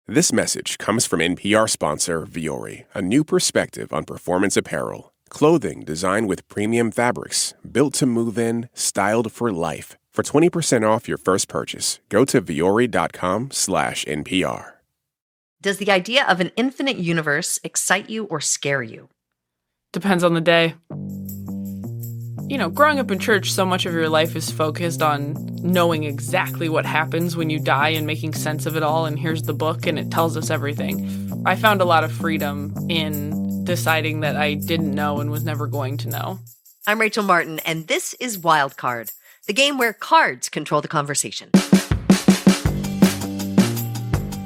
This message comes from NPR sponsor Vuori, a new perspective on performance apparel. Clothing designed with premium fabrics, built to move in, styled for life. For 20% off your first purchase, go to vuori.com/NPR. Does the idea of an infinite universe excite you or scare you? Depends on the day. You know, growing up in church, so much of your life is focused on knowing exactly what happens when you die and making sense of it all, and here's the book, and it tells us everything. I found a lot of freedom in deciding that I didn't know and was never going to know. I'm Rachel Martin, and this is Wild Card, the game where cards control the conversation.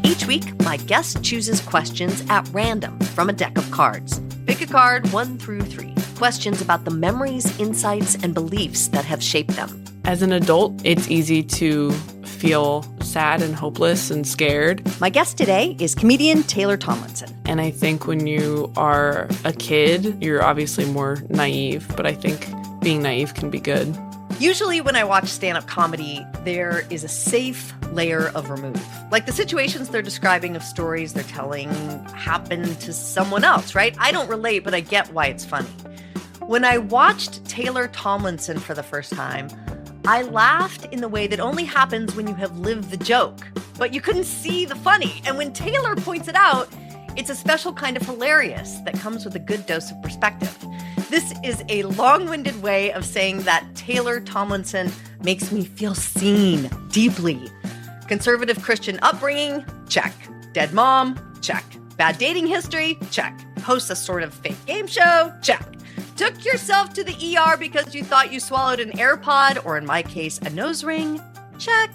Each week, my guest chooses questions at random from a deck of cards. Pick a card 1 through 3. Questions about the memories, insights, and beliefs that have shaped them. As an adult, it's easy to feel sad and hopeless and scared. My guest today is comedian Taylor Tomlinson. And I think when you are a kid, you're obviously more naive, but I think being naive can be good. Usually when I watch stand-up comedy, there is a safe layer of remove. Like the situations they're describing of stories they're telling happened to someone else, right? I don't relate, but I get why it's funny. When I watched Taylor Tomlinson for the first time, I laughed in the way that only happens when you have lived the joke, but you couldn't see the funny. And when Taylor points it out, it's a special kind of hilarious that comes with a good dose of perspective. This is a long-winded way of saying that Taylor Tomlinson makes me feel seen deeply. Conservative Christian upbringing? Check. Dead mom? Check. Bad dating history? Check. Hosts a sort of fake game show? Check. Took yourself to the ER because you thought you swallowed an AirPod, or in my case, a nose ring? Check.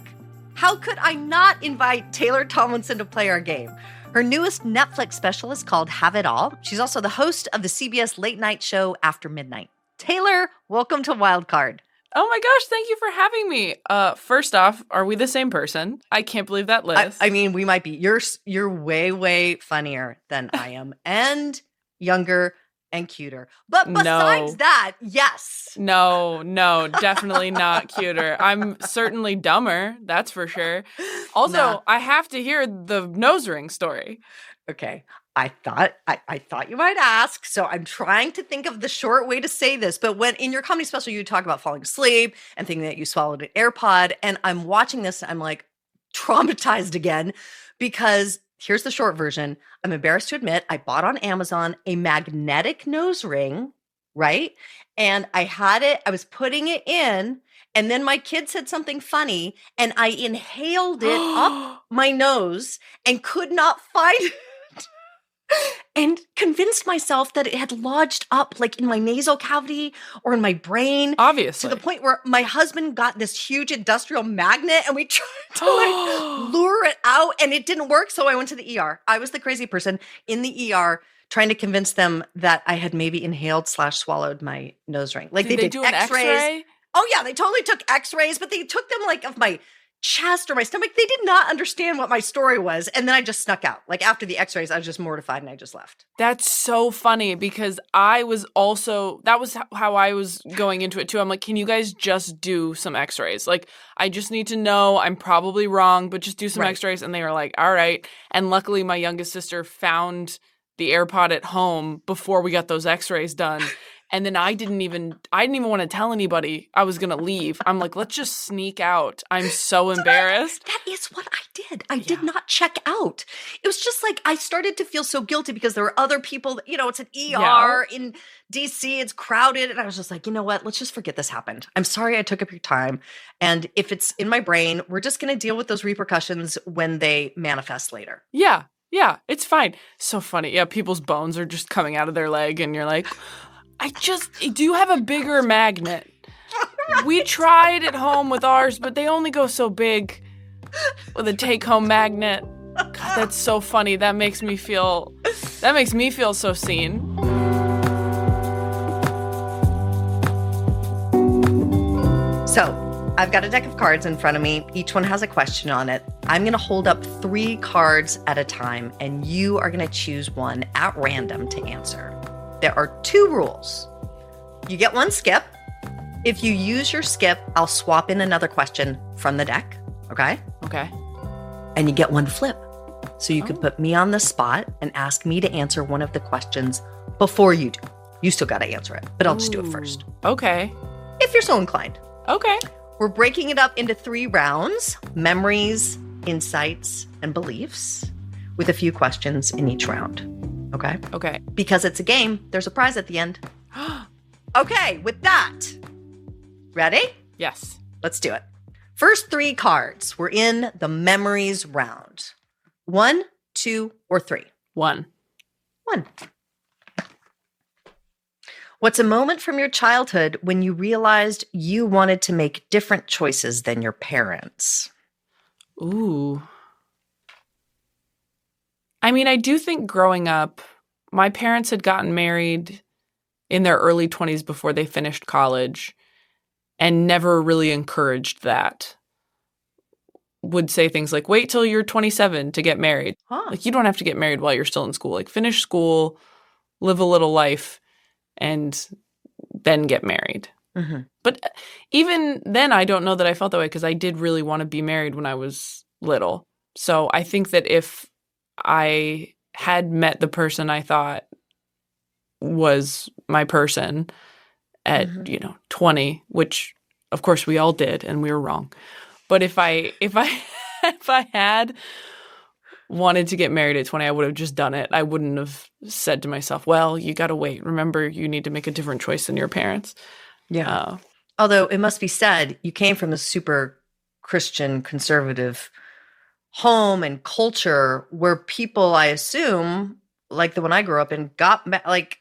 How could I not invite Taylor Tomlinson to play our game? Her newest Netflix special is called Have It All. She's also the host of the CBS late night show After Midnight. Taylor, welcome to Wild Card. Oh my gosh, thank you for having me. First off, are we the same person? I can't believe that list. I mean, we might be. You're way, way funnier than I am, and younger and cuter. But besides that, yes. No, definitely not cuter. I'm certainly dumber, that's for sure. Also, I have to hear the nose ring story. Okay. I thought you might ask, so I'm trying to think of the short way to say this. But when in your comedy special, you talk about falling asleep and thinking that you swallowed an AirPod, and I'm watching this, I'm like traumatized again, because here's the short version. I'm embarrassed to admit I bought on Amazon a magnetic nose ring, right? And I had it, I was putting it in, and then my kid said something funny, and I inhaled it up my nose and could not find it. And convinced myself that it had lodged up like in my nasal cavity or in my brain. Obviously. To the point where my husband got this huge industrial magnet and we tried to like lure it out and it didn't work. So I went to the ER. I was the crazy person in the ER trying to convince them that I had maybe inhaled/swallowed my nose ring. Like Did they do an X-ray? Oh yeah, they totally took X-rays, but they took them like of my chest or my stomach. They did not understand what my story was. And then I just snuck out. Like after the X-rays, I was just mortified and I just left. That's so funny because I was also, that was how I was going into it too. I'm like, can you guys just do some X-rays? Like, I just need to know, I'm probably wrong, but just do some X-rays. And they were like, all right. And luckily my youngest sister found the AirPod at home before we got those X-rays done. And then I didn't even want to tell anybody I was going to leave. I'm like, let's just sneak out. I'm so embarrassed. That is what I did. I did not check out. It was just like I started to feel so guilty because there were other people, you know, it's an ER in DC, it's crowded. And I was just like, you know what? Let's just forget this happened. I'm sorry I took up your time. And if it's in my brain, we're just going to deal with those repercussions when they manifest later. Yeah, it's fine. So funny. Yeah, people's bones are just coming out of their leg and you're like, do you have a bigger magnet? We tried at home with ours, but they only go so big with a take-home magnet. God, that's so funny. That makes me feel so seen. So I've got a deck of cards in front of me. Each one has a question on it. I'm going to hold up 3 cards at a time, and you are going to choose one at random to answer. There are 2 rules. You get 1 skip. If you use your skip, I'll swap in another question from the deck. Okay? Okay. And you get 1 flip. So you could put me on the spot and ask me to answer one of the questions before you do. You still got to answer it, but I'll just do it first. Okay. If you're so inclined. Okay. We're breaking it up into 3 rounds: memories, insights, and beliefs, with a few questions in each round. Okay? Okay. Because it's a game, there's a prize at the end. Okay, with that, ready? Yes. Let's do it. First 3 cards. We're in the memories round. 1, 2, or 3? 1. 1. What's a moment from your childhood when you realized you wanted to make different choices than your parents? Ooh. I mean, I do think growing up, my parents had gotten married in their early 20s before they finished college and never really encouraged that. Would say things like, wait till you're 27 to get married. Huh. Like, you don't have to get married while you're still in school. Like, finish school, live a little life, and then get married. Mm-hmm. But even then, I don't know that I felt that way because I did really want to be married when I was little. So I think that if I had met the person I thought was my person at, 20, which of course we all did and we were wrong. But if I had wanted to get married at 20, I would have just done it. I wouldn't have said to myself, well, you got to wait. Remember, you need to make a different choice than your parents. Yeah. Although it must be said, you came from a super Christian conservative home and culture where people, I assume, like the one I grew up in, got like,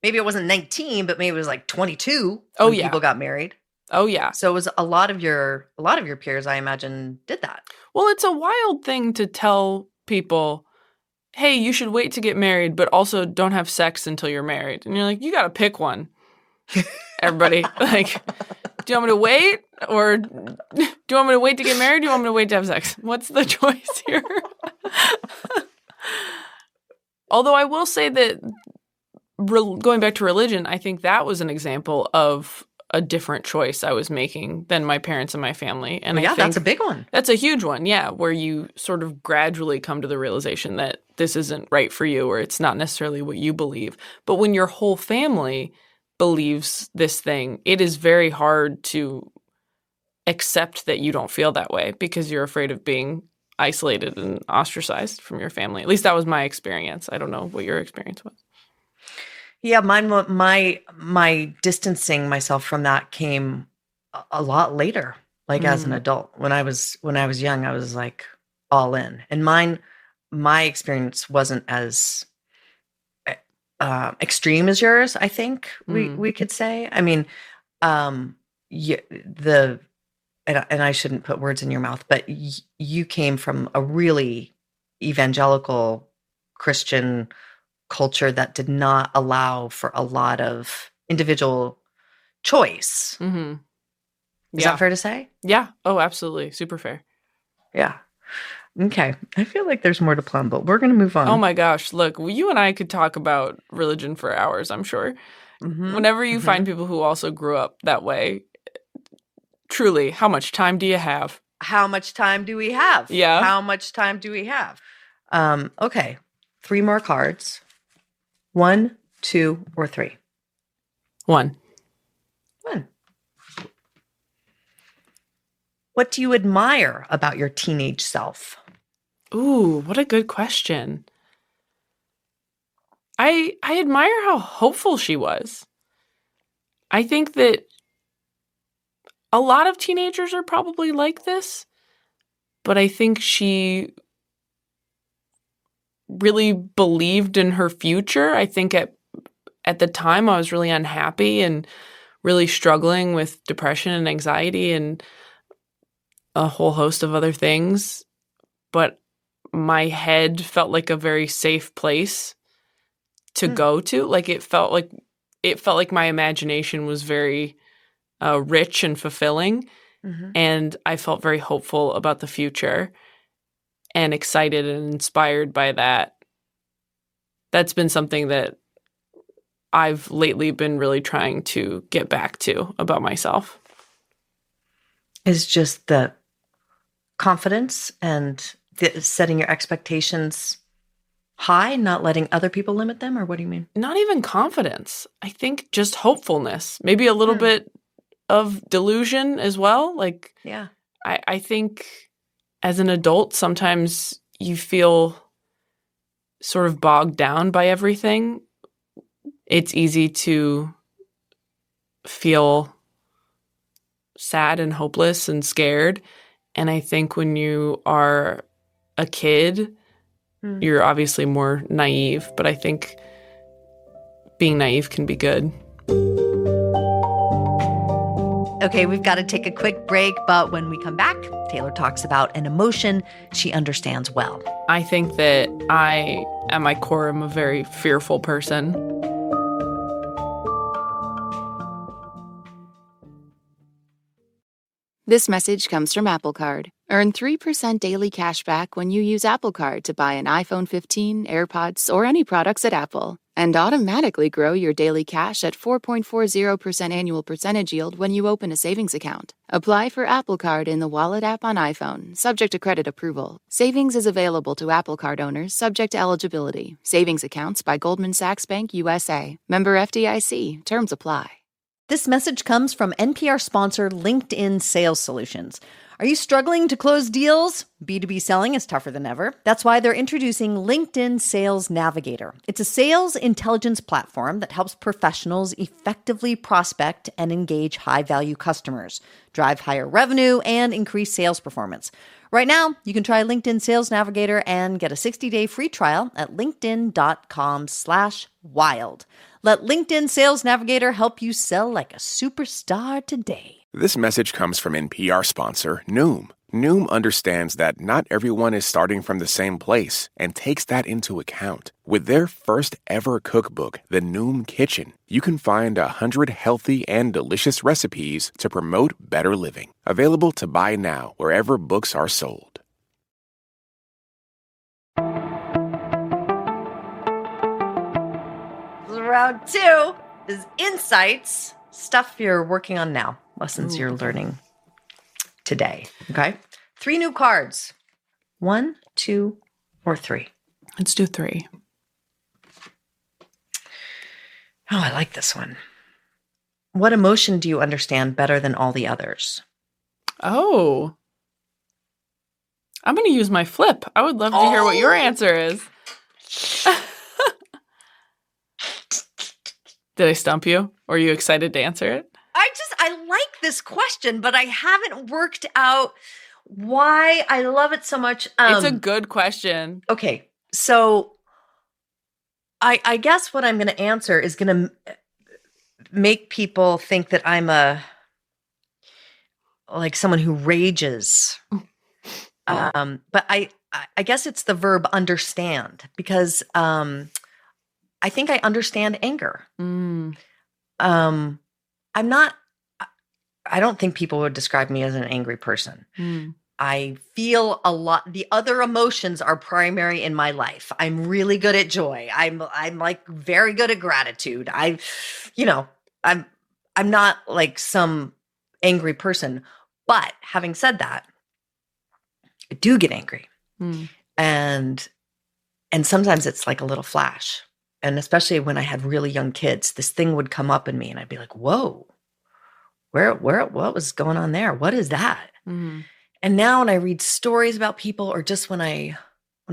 maybe it wasn't 19, but maybe it was like 22 when people got married. Oh, yeah. So it was a lot of your peers, I imagine, did that. Well, it's a wild thing to tell people, hey, you should wait to get married, but also don't have sex until you're married. And you're like, you got to pick one. Everybody, like, do you want me to wait? Or do you want me to wait to get married? Or do you want me to wait to have sex? What's the choice here? Although I will say that going back to religion, I think that was an example of a different choice I was making than my parents and my family. And I think that's a big one. That's a huge one, yeah, where you sort of gradually come to the realization that this isn't right for you or it's not necessarily what you believe. But when your whole family believes this thing, it is very hard to accept that you don't feel that way because you're afraid of being isolated and ostracized from your family. At least that was my experience. I don't know what your experience was. Yeah, my distancing myself from that came a lot later, like as an adult. When I was young, I was like all in. And my experience wasn't as extreme as yours, I think we could say. I mean, and I shouldn't put words in your mouth, but you came from a really evangelical Christian culture that did not allow for a lot of individual choice. Mm-hmm. Is that fair to say? Yeah. Oh, absolutely. Super fair. Yeah. Okay. I feel like there's more to plumb, but we're going to move on. Oh my gosh. Look, you and I could talk about religion for hours, I'm sure. Mm-hmm. Whenever you find people who also grew up that way, truly, how much time do you have? How much time do we have? Yeah. How much time do we have? Okay. 3 more cards. 1, 2, or 3? 1. 1. What do you admire about your teenage self? Ooh, what a good question. I admire how hopeful she was. I think that a lot of teenagers are probably like this, but I think she really believed in her future. I think at the time I was really unhappy and really struggling with depression and anxiety and a whole host of other things. But my head felt like a very safe place to go to. Like it felt like my imagination was very rich and fulfilling. Mm-hmm. And I felt very hopeful about the future and excited and inspired by that. That's been something that I've lately been really trying to get back to about myself. Is just the confidence and setting your expectations high, not letting other people limit them, or what do you mean? Not even confidence. I think just hopefulness. Maybe a little bit of delusion as well. Like, Yeah. I think as an adult, sometimes you feel sort of bogged down by everything. It's easy to feel sad and hopeless and scared. And I think when you are a kid, you're obviously more naive, but I think being naive can be good. Okay, we've got to take a quick break, but when we come back, Taylor talks about an emotion she understands well. I think that I, at my core, am a very fearful person. This message comes from Apple Card. Earn 3% daily cash back when you use Apple Card to buy an iPhone 15, AirPods, or any products at Apple. And automatically grow your daily cash at 4.40% annual percentage yield when you open a savings account. Apply for Apple Card in the Wallet app on iPhone, subject to credit approval. Savings is available to Apple Card owners, subject to eligibility. Savings accounts by Goldman Sachs Bank USA. Member FDIC. Terms apply. This message comes from NPR sponsor LinkedIn Sales Solutions. Are you struggling to close deals? B2B selling is tougher than ever. That's why they're introducing LinkedIn Sales Navigator. It's a sales intelligence platform that helps professionals effectively prospect and engage high-value customers, drive higher revenue, and increase sales performance. Right now, you can try LinkedIn Sales Navigator and get a 60-day free trial at linkedin.com/wild. Let LinkedIn Sales Navigator help you sell like a superstar today. This message comes from NPR sponsor Noom. Noom understands that not everyone is starting from the same place and takes that into account. With their first ever cookbook, The Noom Kitchen, you can find 100 healthy and delicious recipes to promote better living. Available to buy now wherever books are sold. Round 2 is insights, stuff you're working on now, lessons you're learning today. Okay? 3 new cards. 1, 2, or 3. Let's do 3. Oh, I like this one. What emotion do you understand better than all the others? Oh. I'm going to use my flip. I would love to hear what your answer is. Did I stump you? Or are you excited to answer it? I like this question, but I haven't worked out why I love it so much. It's a good question. Okay, so I guess what I'm going to answer is going to make people think that I'm like someone who rages. But I guess it's the verb understand, because I think I understand anger. I don't think people would describe me as an angry person. I feel a lot. The other emotions are primary in my life. I'm really good at joy. I'm like very good at gratitude. I'm not like some angry person. But having said that, I do get angry. And sometimes it's like a little flash. And especially when I had really young kids, this thing would come up in me and I'd be like, whoa, what was going on there? What is that? And now when I read stories about people, or just when I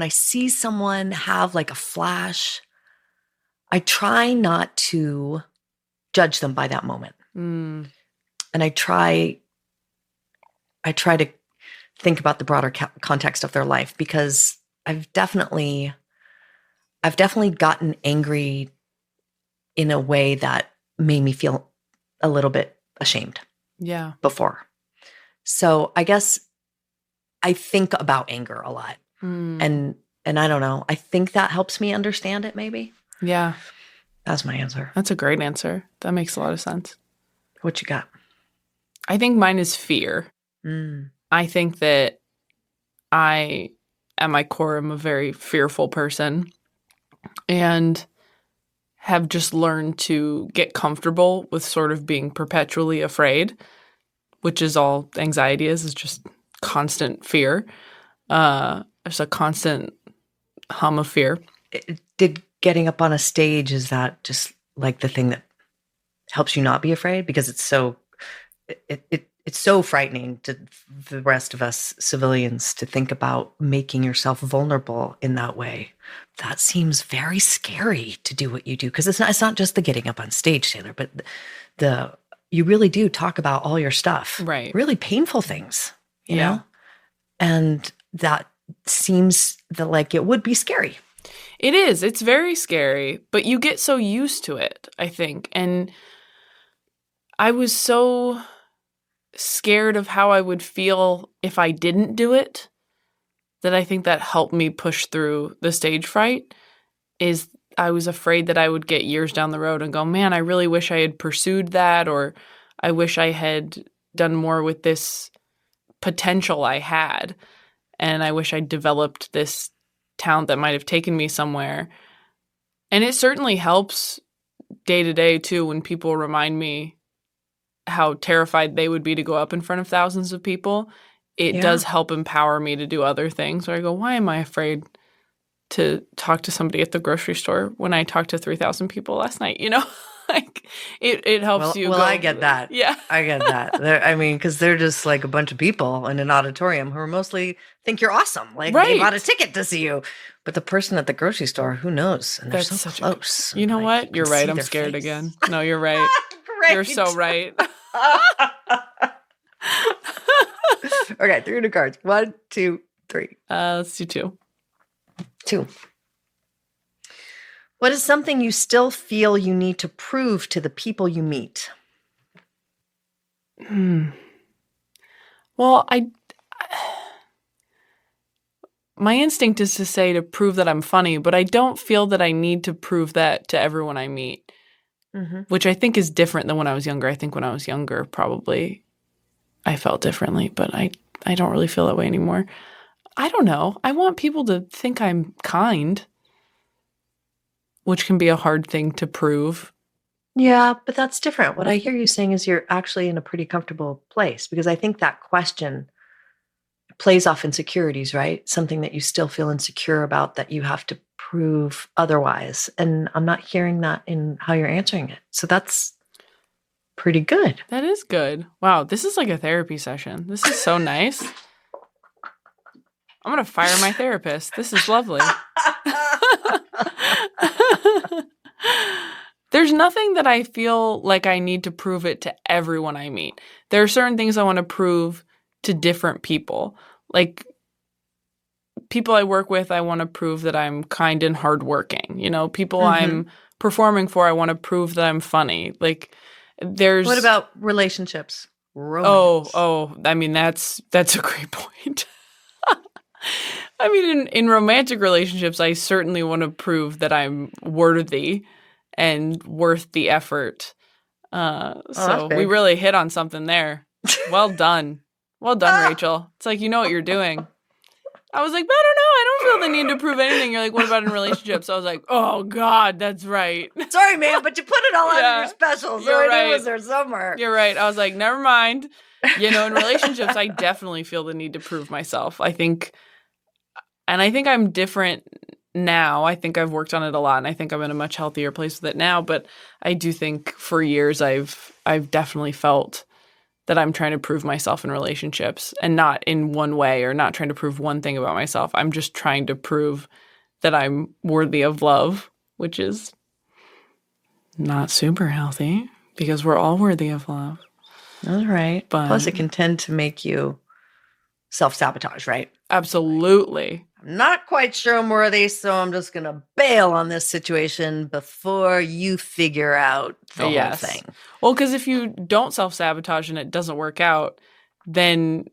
see someone have like a flash, I try not to judge them by that moment. And I try to think about the broader context of their life, because I've definitely gotten angry in a way that made me feel a little bit ashamed. Yeah. Before. So I guess I think about anger a lot. And I don't know. I think that helps me understand it, maybe. Yeah. That's my answer. That's a great answer. That makes a lot of sense. What you got? I think mine is fear. I think that I, at my core, am a very fearful person and have just learned to get comfortable with sort of being perpetually afraid, which is all anxiety is just constant fear. And There's a constant hum of fear. Did getting up on a stage, is that just like the thing that helps you not be afraid? Because it's so frightening to the rest of us civilians to think about making yourself vulnerable in that way. That seems very scary to do what you do, because it's not just the getting up on stage, Taylor, but you really do talk about all your stuff, right? Really painful things, you know, and that seems like it would be scary. It is. It's very scary, but you get so used to it, I think. And I was so scared of how I would feel if I didn't do it that I think that helped me push through the stage fright. Is I was afraid that I would get years down the road and go, man, I really wish I had pursued that, or I wish I had done more with this potential I had, and I wish I'd developed this talent that might have taken me somewhere. And it certainly helps day to day too when people remind me how terrified they would be to go up in front of thousands of people. It does help empower me to do other things where I go, why am I afraid to talk to somebody at the grocery store when I talked to 3,000 people last night? You know, like it helps you. Well, I get that. Yeah. I get that. Because they're just like a bunch of people in an auditorium who are mostly think you're awesome. Like they bought a ticket to see you. But the person at the grocery store, who knows? And they're so close. You know what? You're right. I'm scared again. No, you're right. Great. You're so right. Okay, 300 cards. 1, 2, 3. Let's do 2. 2. What is something you still feel you need to prove to the people you meet? Well, my instinct is to say to prove that I'm funny, but I don't feel that I need to prove that to everyone I meet, which I think is different than when I was younger. I think when I was younger, probably I felt differently, but I don't really feel that way anymore. I don't know. I want people to think I'm kind, which can be a hard thing to prove. Yeah, but that's different. What I hear you saying is you're actually in a pretty comfortable place, because I think that question plays off insecurities, right? Something that you still feel insecure about that you have to prove otherwise. And I'm not hearing that in how you're answering it. So that's pretty good. That is good. Wow, this is like a therapy session. This is so nice. I'm going to fire my therapist. This is lovely. There's nothing that I feel like I need to prove it to everyone I meet. There are certain things I want to prove to different people. Like people I work with, I want to prove that I'm kind and hardworking. You know, people I'm performing for, I want to prove that I'm funny. Like there's... What about relationships? Romance. Oh, I mean, that's a great point. I mean, in romantic relationships, I certainly want to prove that I'm worthy and worth the effort. So we really hit on something there. Well done. Well done, Rachel. It's like, you know what you're doing. I was like, I don't know. I don't feel the need to prove anything. You're like, what about in relationships? I was like, oh, God, that's right. Sorry, man, but you put it all on your special, so I knew it was there somewhere. You're right. I was like, never mind. You know, in relationships, I definitely feel the need to prove myself. I think I'm different now. I think I've worked on it a lot, and I think I'm in a much healthier place with it now. But I do think for years I've definitely felt that I'm trying to prove myself in relationships, and not in one way, or not trying to prove one thing about myself. I'm just trying to prove that I'm worthy of love, which is not super healthy because we're all worthy of love. That's right. But plus, it can tend to make you self-sabotage, right? Absolutely. I'm not quite sure I'm worthy, so I'm just going to bail on this situation before you figure out the whole thing. Well, because if you don't self-sabotage and it doesn't work out, then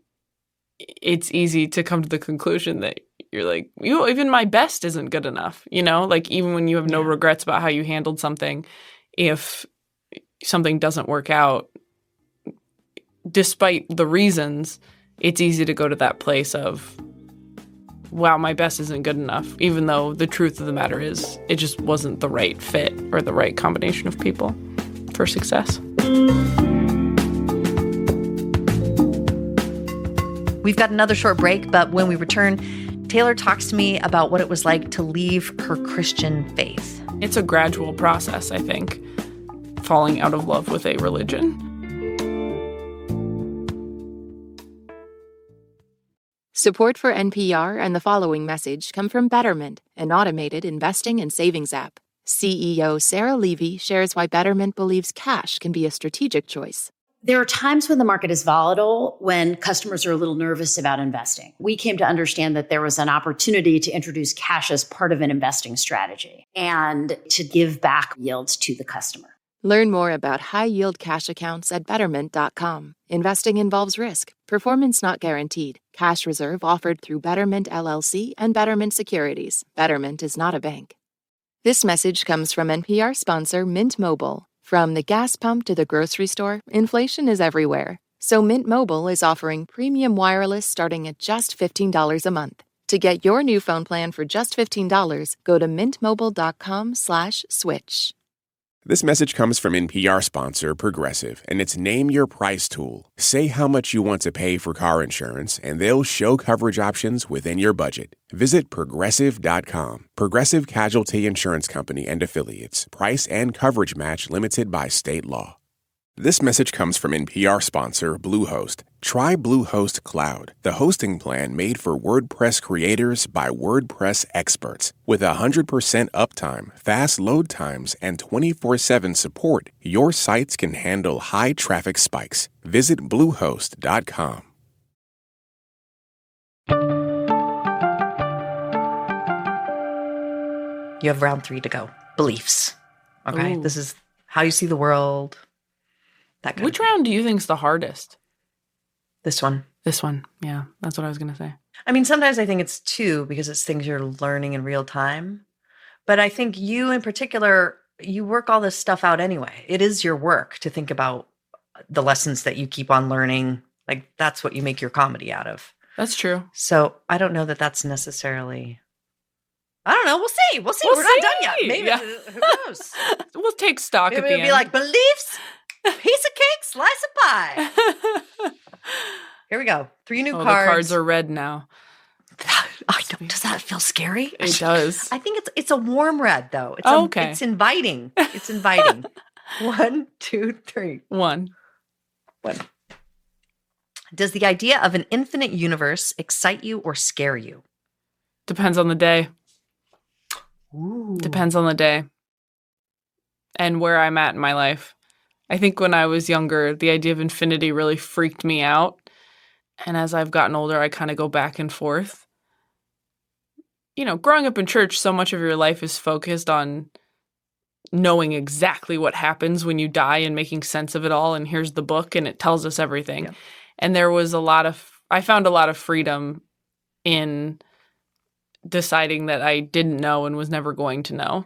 it's easy to come to the conclusion that you're like, even my best isn't good enough. You know, like even when you have no regrets about how you handled something, if something doesn't work out, despite the reasons, it's easy to go to that place of, wow, my best isn't good enough, even though the truth of the matter is it just wasn't the right fit or the right combination of people for success. We've got another short break, but when we return, Taylor talks to me about what it was like to leave her Christian faith. It's a gradual process, I think, falling out of love with a religion. Support for NPR and the following message come from Betterment, an automated investing and savings app. CEO Sarah Levy shares why Betterment believes cash can be a strategic choice. There are times when the market is volatile, when customers are a little nervous about investing. We came to understand that there was an opportunity to introduce cash as part of an investing strategy and to give back yields to the customer. Learn more about high-yield cash accounts at Betterment.com. Investing involves risk. Performance not guaranteed. Cash reserve offered through Betterment LLC and Betterment Securities. Betterment is not a bank. This message comes from NPR sponsor Mint Mobile. From the gas pump to the grocery store, inflation is everywhere. So Mint Mobile is offering premium wireless starting at just $15 a month. To get your new phone plan for just $15, go to mintmobile.com/switch. This message comes from NPR sponsor Progressive and its Name Your Price tool. Say how much you want to pay for car insurance, and they'll show coverage options within your budget. Visit Progressive.com. Progressive Casualty Insurance Company and Affiliates. Price and coverage match limited by state law. This message comes from NPR sponsor Bluehost. Try Bluehost Cloud, the hosting plan made for WordPress creators by WordPress experts. With 100% uptime, fast load times, and 24/7 support, your sites can handle high traffic spikes. Visit Bluehost.com. You have round 3 to go. Beliefs. Okay. Ooh. This is how you see the world. That kind Which of thing. round do you think's the hardest? This one. This one. Yeah, that's what I was going to say. I mean, sometimes I think it's 2 because it's things you're learning in real time. But I think you in particular, you work all this stuff out anyway. It is your work to think about the lessons that you keep on learning. Like that's what you make your comedy out of. That's true. So I don't know that that's necessarily. I don't know. We'll see. We'll see. We'll We're not done see. yet. Maybe. Yeah. Who knows? We'll take stock Maybe at the it'll end. be like beliefs, piece of cake, slice of pie. Here we go. 3 new Oh, cards. the cards are red now. Does that feel scary? It does. I think it's a warm red though. It's Okay. It's inviting. It's inviting. 1, 2, 3. 1. 1. Does the idea of an infinite universe excite you or scare you? Depends on the day. Ooh. Depends on the day and where I'm at in my life. I think when I was younger, the idea of infinity really freaked me out. And as I've gotten older, I kind of go back and forth. You know, growing up in church, so much of your life is focused on knowing exactly what happens when you die and making sense of it all. And here's the book, and it tells us everything. Yeah. And I found a lot of freedom in deciding that I didn't know and was never going to know.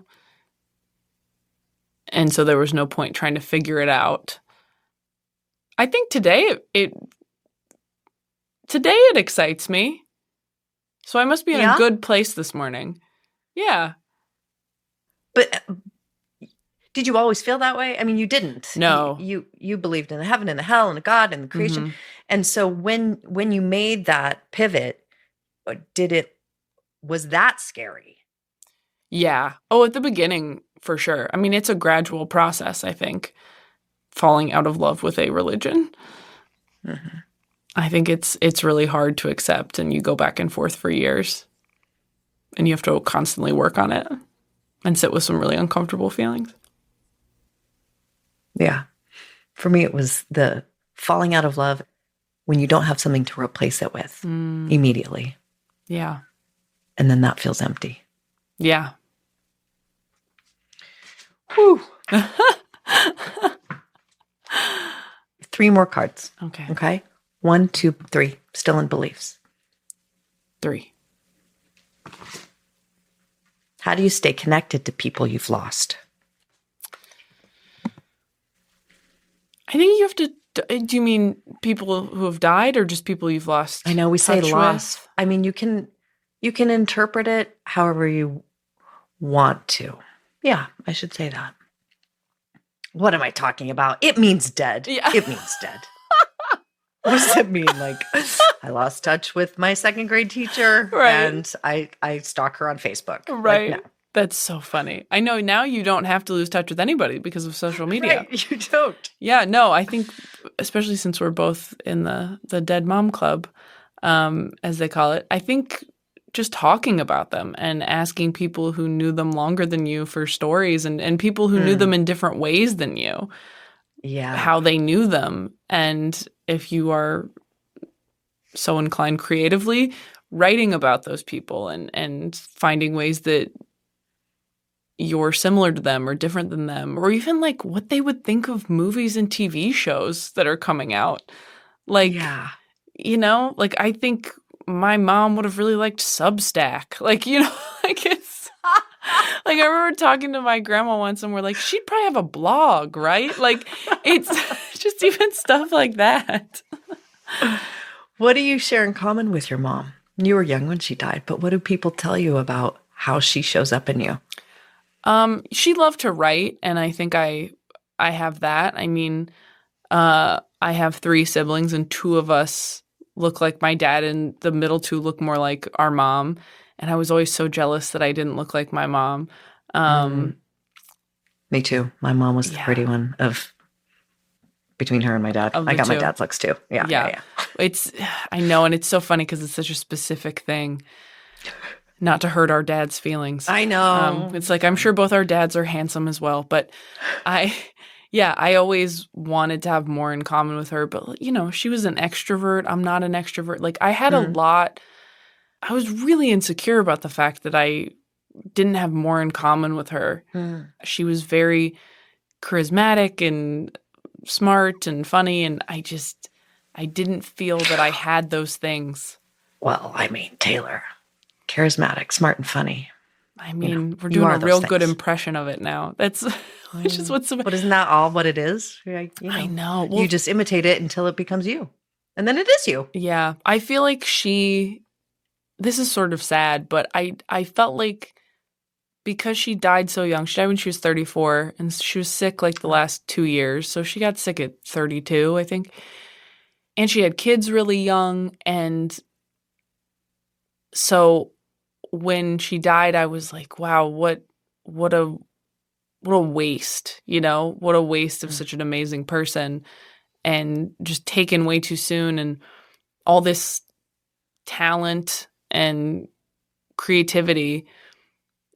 And so there was no point trying to figure it out. I think today it excites me. So I must be in a good place this morning. Yeah. But did you always feel that way? I mean, you didn't. No. You believed in the heaven and the hell and the God and the creation. Mhm. And so when you made that pivot, was that scary? Yeah. Oh, at the beginning, for sure. I mean, it's a gradual process, I think, falling out of love with a religion. Mm-hmm. I think it's really hard to accept, and you go back and forth for years, and you have to constantly work on it and sit with some really uncomfortable feelings. Yeah. For me, it was the falling out of love when you don't have something to replace it with immediately. Yeah. And then that feels empty. Yeah. Whew. 3 more cards. Okay. Okay. 1, 2, 3. Still in beliefs. 3. How do you stay connected to people you've lost? I think you have to. Do you mean people who have died or just people you've lost? I know we say touch loss. with? I mean, you can interpret it however you want to. Yeah, I should say that. What am I talking about? It means dead. Yeah. It means dead. What does that mean? Like, I lost touch with my second grade teacher, Right. and I stalk her on Facebook. Right. Like, no. That's so funny. I know now you don't have to lose touch with anybody because of social media. Right, you don't. Yeah, no, I think especially since we're both in the Dead Mom Club, as they call it, I think just talking about them and asking people who knew them longer than you for stories and people who knew them in different ways than you, how they knew them. And if you are so inclined creatively, writing about those people and finding ways that you're similar to them or different than them, or even like what they would think of movies and TV shows that are coming out. Like, you know, like I think my mom would have really liked Substack. Like, you know, like it's like I remember talking to my grandma once and we're like, she'd probably have a blog, right? Like it's just even stuff like that. What do you share in common with your mom? You were young when she died, but what do people tell you about how she shows up in you? She loved to write, and I think I have that. I mean, I have 3 siblings, and 2 of us look like my dad, and the middle 2 look more like our mom. And I was always so jealous that I didn't look like my mom. Me too. My mom was the pretty one of between her and my dad. I got 2. my dad's looks too. Yeah. I know, and it's so funny because it's such a specific thing. Not to hurt our dad's feelings. I know. It's like, I'm sure both our dads are handsome as well. But I always wanted to have more in common with her. But, you know, she was an extrovert. I'm not an extrovert. Like, I had a lot. I was really insecure about the fact that I didn't have more in common with her. She was very charismatic and smart and funny. And I didn't feel that I had those things. Well, I mean, Taylor. Charismatic, smart, and funny. I mean, we're doing a real good impression of it now. That's just what's. But isn't that all what it is? I know. Well, you just imitate it until it becomes you, and then it is you. Yeah, I feel like this is sort of sad, but I felt like because she died so young. She died when she was 34, and she was sick like the last 2 years. So she got sick at 32, I think, and she had kids really young, and so when she died, I was like, wow, what a waste, you know, what a waste of such an amazing person and just taken way too soon. And all this talent and creativity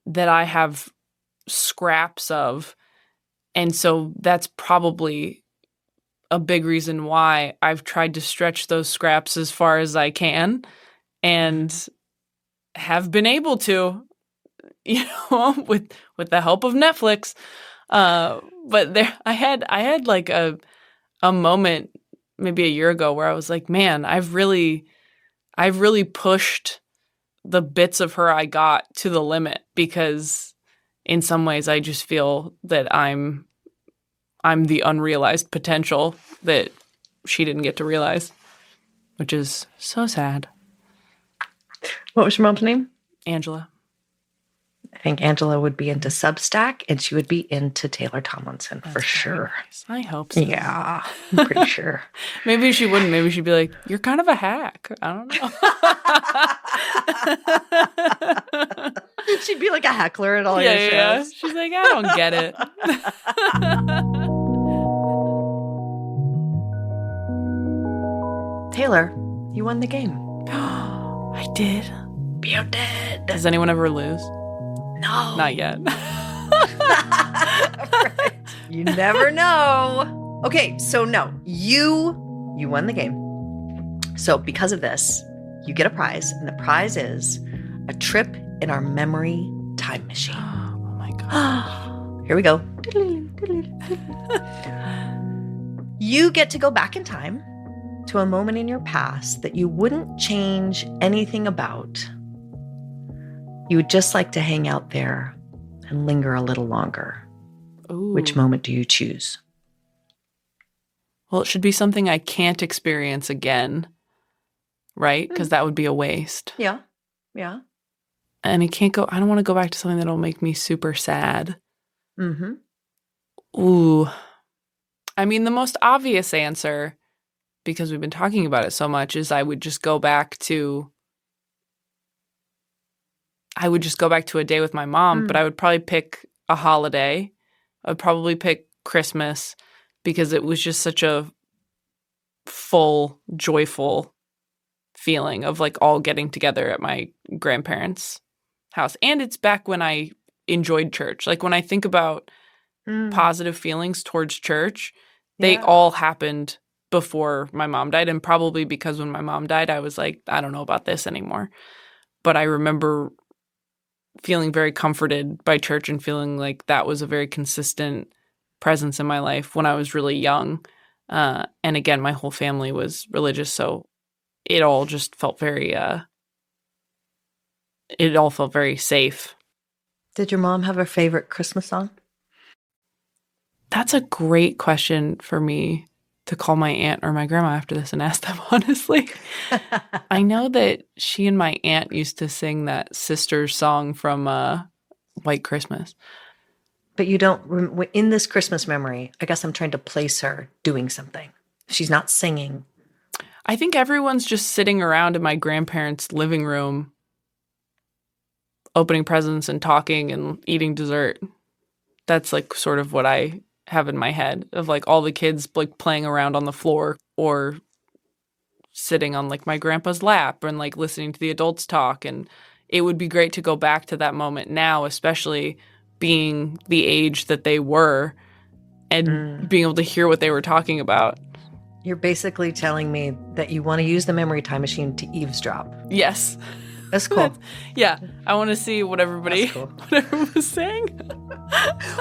that I have scraps of. And so that's probably a big reason why I've tried to stretch those scraps as far as I can and have been able to, you know, with the help of Netflix. But I had like a moment maybe a year ago where I was like, man, I've really pushed the bits of her I got to the limit, because in some ways I just feel that I'm the unrealized potential that she didn't get to realize, which is so sad. What was your mom's name? Angela. I think Angela would be into Substack, and she would be into Taylor Tomlinson. That's for sure. Nice. I hope so. Yeah, I'm pretty sure. Maybe she wouldn't. Maybe she'd be like, you're kind of a hack. I don't know. She'd be like a heckler at all your shows. Yeah. She's like, I don't get it. Taylor, you won the game. I did. You did. Does anyone ever lose? No. Not yet. Right. You never know. Okay, so no, you won the game. So because of this, you get a prize, and the prize is a trip in our memory time machine. Oh my gosh. Here we go. You get to go back in time to a moment in your past that you wouldn't change anything about. You would just like to hang out there and linger a little longer. Ooh. Which moment do you choose? Well, it should be something I can't experience again, right? Because that would be a waste. Yeah. And I don't want to go back to something that'll make me super sad. Mm-hmm. Ooh. I mean, the most obvious answer because we've been talking about it so much, is I would just go back to a day with my mom, but I would probably pick a holiday. I would probably pick Christmas because it was just such a full, joyful feeling of like all getting together at my grandparents' house. And it's back when I enjoyed church. Like when I think about positive feelings towards church, they all happened before my mom died. And probably because when my mom died, I was like, I don't know about this anymore. But I remember feeling very comforted by church and feeling like that was a very consistent presence in my life when I was really young. And again, my whole family was religious, so it all just felt very, it all felt very safe. Did your mom have a favorite Christmas song? That's a great question for me to call my aunt or my grandma after this and ask them, honestly. I know that she and my aunt used to sing that Sisters song from White Christmas. But you don't, in this Christmas memory, I guess I'm trying to place her doing something. She's not singing. I think everyone's just sitting around in my grandparents' living room, opening presents and talking and eating dessert. That's like sort of what I have in my head, of like all the kids like playing around on the floor or sitting on like my grandpa's lap and like listening to the adults talk. And it would be great to go back to that moment now, especially being the age that they were and being able to hear what they were talking about. You're basically telling me that you want to use the memory time machine to eavesdrop. Yes. That's cool. Yeah. I want to see what everybody, what everyone was saying.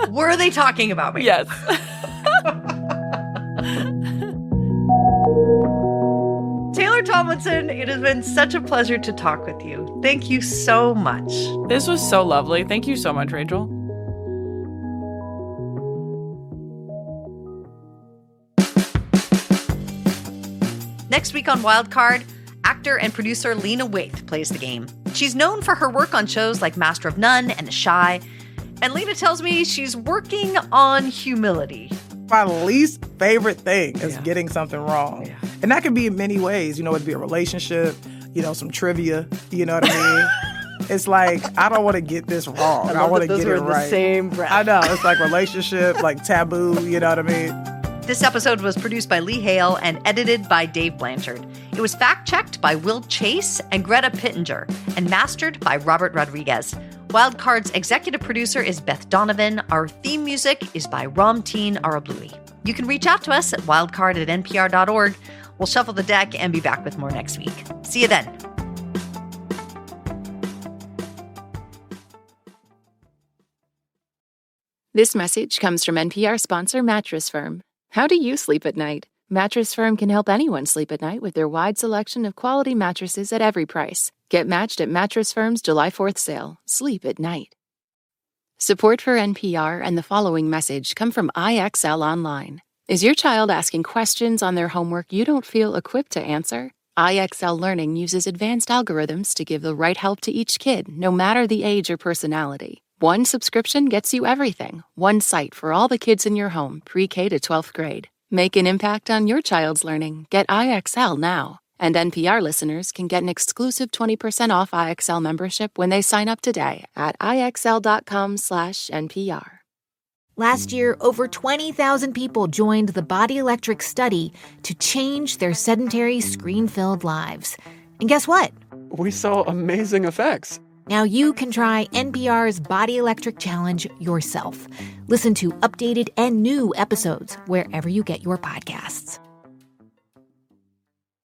Were they talking about me? Yes. Taylor Tomlinson, it has been such a pleasure to talk with you. Thank you so much. This was so lovely. Thank you so much, Rachel. Next week on Wildcard, actor and producer Lena Waithe plays the game. She's known for her work on shows like Master of None and The Chi. And Lena tells me she's working on humility. My least favorite thing is getting something wrong. Yeah. And that can be in many ways. You know, it'd be a relationship, you know, some trivia, you know what I mean? It's like, I don't want to get this wrong. I want to get it right. The same breath. I know. It's like relationship, like taboo, you know what I mean? This episode was produced by Lee Hale and edited by Dave Blanchard. It was fact-checked by Will Chase and Greta Pittenger and mastered by Robert Rodriguez. Wildcard's executive producer is Beth Donovan. Our theme music is by Ramteen Arablui. You can reach out to us at wildcard@npr.org. We'll shuffle the deck and be back with more next week. See you then. This message comes from NPR sponsor Mattress Firm. How do you sleep at night? Mattress Firm can help anyone sleep at night with their wide selection of quality mattresses at every price. Get matched at Mattress Firm's July 4th sale. Sleep at night. Support for NPR and the following message come from IXL Online. Is your child asking questions on their homework you don't feel equipped to answer? IXL Learning uses advanced algorithms to give the right help to each kid, no matter the age or personality. One subscription gets you everything. One site for all the kids in your home, pre-K to 12th grade. Make an impact on your child's learning. Get IXL now. And NPR listeners can get an exclusive 20% off IXL membership when they sign up today at IXL.com/NPR. Last year, over 20,000 people joined the Body Electric study to change their sedentary, screen-filled lives. And guess what? We saw amazing effects. Now you can try NPR's Body Electric Challenge yourself. Listen to updated and new episodes wherever you get your podcasts.